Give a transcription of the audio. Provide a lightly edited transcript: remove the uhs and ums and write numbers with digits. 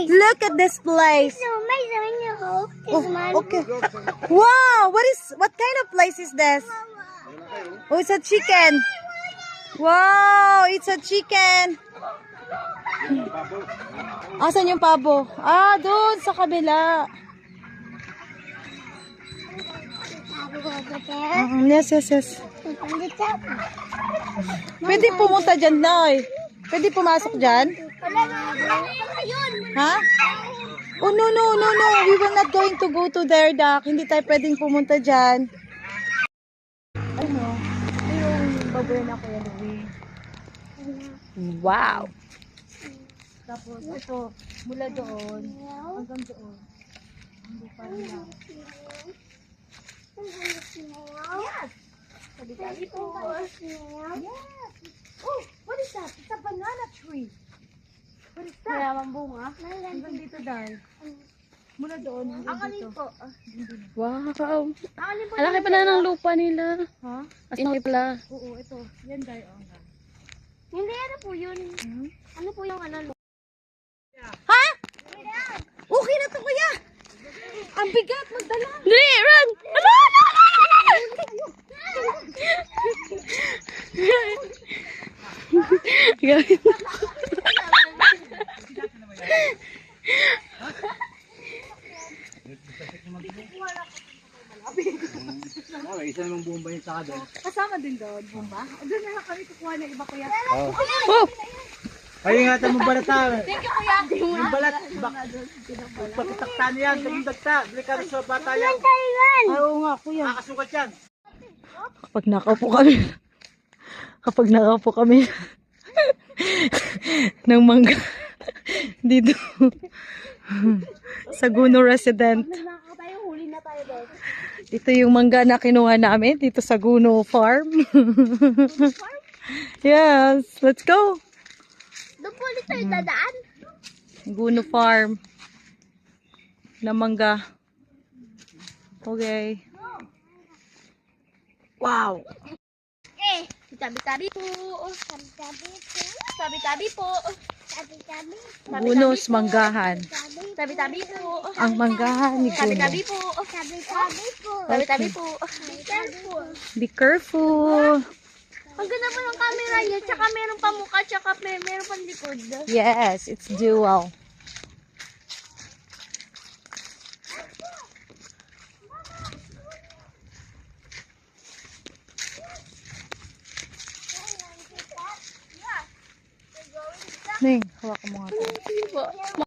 Look at this place. Oh, okay. Wow, what kind of place is this? Oh, it's a chicken. Wow, it's a chicken. Asan yung pabo? Ah, doon sa kabila. Yes, yes, yes. Pwede pumunta dyan, Loy. Pwede pumasok dyan? Ha? Oh, no, no, no, no. We will not going to go to there, Dak. Hindi tayo pwedeng pumunta dyan. Ano? Yung baboy na Kuya Louie. Wow! Tapos, ito, mula doon, hanggang doon. Ang lupa nila. Yes! Sabi po. Yes! Oh, what is that? It's a banana tree. What is that? Maramang bunga. Hanggang dito, Dar. Mula doon, hanggang dito. Po. Wow. Alaki pala ng lupa nila. Ha? As in, pala. Oo, ito. Yan, Dar. Hindi, ano po yun? Ano po yung ano? Ha? Okay na to, kuya. Ang bigat, magdala. Dali, run! Gawin. Isa namang bomba yung saka doon. Kasama din doon, bomba. Doon na lang kami kukuha ng iba, kuya. Oh! Ay, ingatan mo balat ha. Thank you, kuya. Yung balat, pakitakta niya yan, naging dagta. Delikado sa bata yan. Oo nga, kuya. Nakakasukat yan. Kapag nakaupo kami ng mangga dito sa Guno resident. Ito yung mangga na kinuha namin dito sa Guno farm. Yes, let's go. Doon po ulit tayo dadaan. Guno farm na mangga. Okay. Wow. Tabi-tabi po. Tabi-tabi po. Tabi-tabi po. Tabi-tabi. Gunos manggahan. Tabi-tabi po. Ang manggahan ni Guno. Tabi-tabi po. Tabi-tabi po. Tabi-tabi po. Be careful. Be careful. Ang ganda po ng camera niya. Tsaka meron pa mukha. Tsaka meron pa likod. Yes, it's dual. Ning, hawakan mo nga ito.